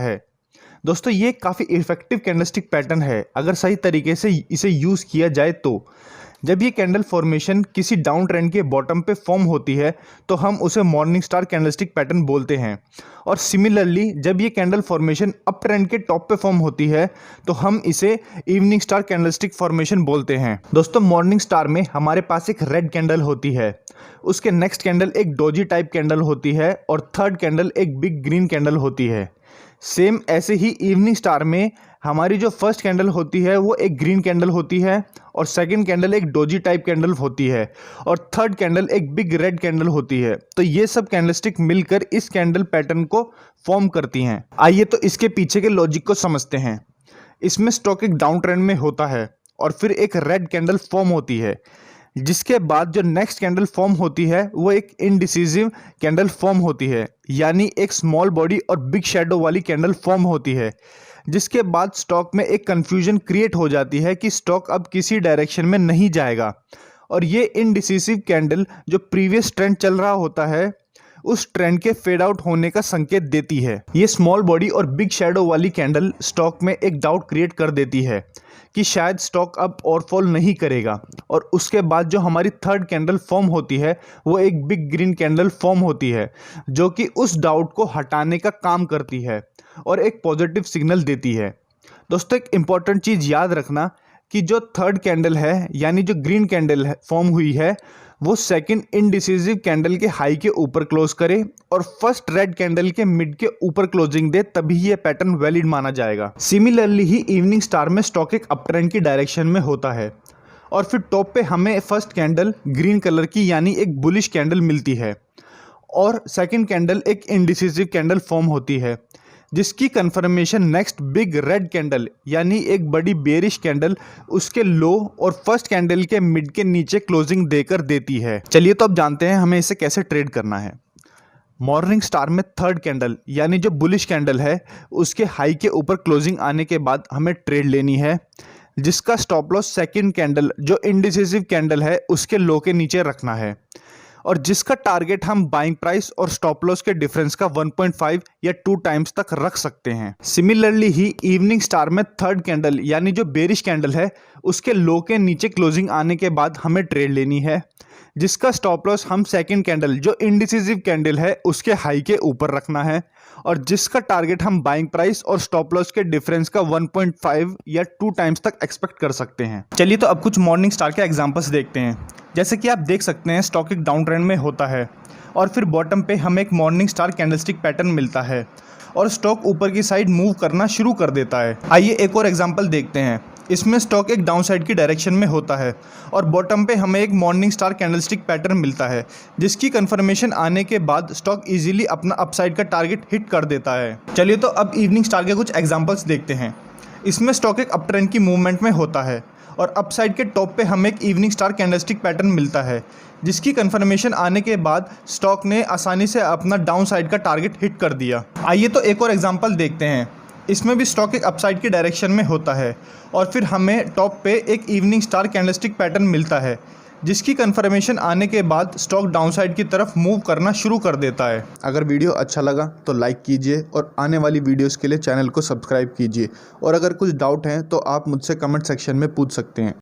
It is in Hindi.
है। दोस्तों ये काफ़ी इफेक्टिव कैंडलस्टिक पैटर्न है अगर सही तरीके से इसे यूज़ किया जाए तो। जब ये कैंडल फॉर्मेशन किसी डाउन ट्रेंड के बॉटम पे फॉर्म होती है तो हम उसे मॉर्निंग स्टार कैंडलस्टिक पैटर्न बोलते हैं, और सिमिलरली जब ये कैंडल फॉर्मेशन अप ट्रेंड के टॉप पे फॉर्म होती है तो हम इसे इवनिंग स्टार कैंडलस्टिक फॉर्मेशन बोलते हैं। दोस्तों मॉर्निंग स्टार में हमारे पास एक रेड कैंडल होती है, उसके नेक्स्ट कैंडल एक डोजी टाइप कैंडल होती है और थर्ड कैंडल एक बिग ग्रीन कैंडल होती है। सेम ऐसे ही इवनिंग स्टार में हमारी जो फर्स्ट कैंडल होती है वो एक ग्रीन कैंडल होती है और सेकंड कैंडल एक डोजी टाइप कैंडल होती है और थर्ड कैंडल एक बिग रेड कैंडल होती है। तो ये सब कैंडलस्टिक मिलकर इस कैंडल पैटर्न को फॉर्म करती हैं। आइए तो इसके पीछे के लॉजिक को समझते हैं। इसमें स्टॉक एक डाउन ट्रेंड में होता है और फिर एक रेड कैंडल फॉर्म होती है, जिसके बाद जो नेक्स्ट कैंडल फॉर्म होती है वो एक इनडिसिसिव कैंडल फॉर्म होती है, यानी एक स्मॉल बॉडी और बिग शैडो वाली कैंडल फॉर्म होती है, जिसके बाद स्टॉक में एक कंफ्यूजन क्रिएट हो जाती है कि स्टॉक अब किसी डायरेक्शन में नहीं जाएगा। और ये इनडिसिसिव कैंडल जो प्रीवियस ट्रेंड चल रहा होता है उस ट्रेंड के फेड आउट होने का संकेत देती है। ये स्मॉल बॉडी और बिग शैडो वाली कैंडल स्टॉक में एक डाउट क्रिएट कर देती है कि शायद स्टॉक अब और फॉल नहीं करेगा, और उसके बाद जो हमारी थर्ड कैंडल फॉर्म होती है वो एक बिग ग्रीन कैंडल फॉर्म होती है, जो कि उस डाउट को हटाने का काम करती है और एक पॉजिटिव सिग्नल देती है। दोस्तों एक इम्पॉर्टेंट चीज़ याद रखना कि जो थर्ड कैंडल है यानी जो ग्रीन कैंडल है फॉर्म हुई है वो सेकंड इनडिसिसिव कैंडल के हाई के ऊपर क्लोज करे और फर्स्ट रेड कैंडल के मिड के ऊपर क्लोजिंग दे, तभी ये पैटर्न वैलिड माना जाएगा। सिमिलरली ही इवनिंग स्टार में स्टॉक एक अप ट्रेंड की डायरेक्शन में होता है और फिर टॉप पे हमें फर्स्ट कैंडल ग्रीन कलर की यानी एक बुलिश कैंडल मिलती है और सेकंड कैंडल एक इनडिसिसिव कैंडल फॉर्म होती है, जिसकी confirmation next big red candle यानी एक बड़ी बेरिश कैंडल उसके लो और फर्स्ट कैंडल के मिड के नीचे क्लोजिंग देकर देती है। चलिए तो अब जानते हैं हमें इसे कैसे ट्रेड करना है। मॉर्निंग स्टार में थर्ड कैंडल यानी जो बुलिश कैंडल है उसके हाई के ऊपर क्लोजिंग आने के बाद हमें ट्रेड लेनी है, जिसका स्टॉप लॉस सेकेंड कैंडल जो इनडिसिसिव कैंडल है उसके लो के नीचे रखना है और जिसका टारगेट हम बाइंग प्राइस और स्टॉप लॉस के डिफरेंस का 1.5 या 2 टाइम्स तक रख सकते हैं। सिमिलरली ही इवनिंग स्टार में थर्ड कैंडल यानी जो बेरिश कैंडल है उसके लो के नीचे क्लोजिंग आने के बाद हमें ट्रेड लेनी है, जिसका स्टॉप लॉस हम सेकंड कैंडल जो इनडिसिसिव कैंडल है उसके हाई के ऊपर रखना है और जिसका टारगेट हम बाइंग प्राइस और स्टॉप लॉस के डिफरेंस का 1.5 या 2 टाइम्स तक एक्सपेक्ट कर सकते हैं। चलिए तो अब कुछ मॉर्निंग स्टार के एग्जांपल्स देखते हैं। जैसे कि आप देख सकते हैं स्टॉक एक डाउन ट्रेंड में होता है और फिर बॉटम पे हमें एक मॉर्निंग स्टार कैंडलस्टिक पैटर्न मिलता है और स्टॉक ऊपर की साइड मूव करना शुरू कर देता है। आइए एक और एग्जांपल देखते हैं। इसमें स्टॉक एक डाउन साइड की डायरेक्शन में होता है और बॉटम पे हमें एक मॉर्निंग स्टार कैंडलस्टिक पैटर्न मिलता है, जिसकी कंफर्मेशन आने के बाद स्टॉक इजीली अपना अपसाइड का टारगेट हिट कर देता है। चलिए तो अब इवनिंग स्टार के कुछ एग्जांपल्स देखते हैं। इसमें स्टॉक एक अप ट्रेंड की मूवमेंट में होता है और अपसाइड के टॉप पे हमें एक इवनिंग स्टार कैंडलस्टिक पैटर्न मिलता है, जिसकी कंफर्मेशन आने के बाद स्टॉक ने आसानी से अपना डाउन साइड का टारगेट हिट कर दिया। आइए तो एक और एग्जांपल देखते हैं। इसमें भी स्टॉक एक अपसाइड की डायरेक्शन में होता है और फिर हमें टॉप पे एक इवनिंग स्टार कैंडलस्टिक पैटर्न मिलता है, जिसकी कंफर्मेशन आने के बाद स्टॉक डाउन साइड की तरफ मूव करना शुरू कर देता है। अगर वीडियो अच्छा लगा तो लाइक कीजिए और आने वाली वीडियोस के लिए चैनल को सब्सक्राइब कीजिए, और अगर कुछ डाउट हैं तो आप मुझसे कमेंट सेक्शन में पूछ सकते हैं।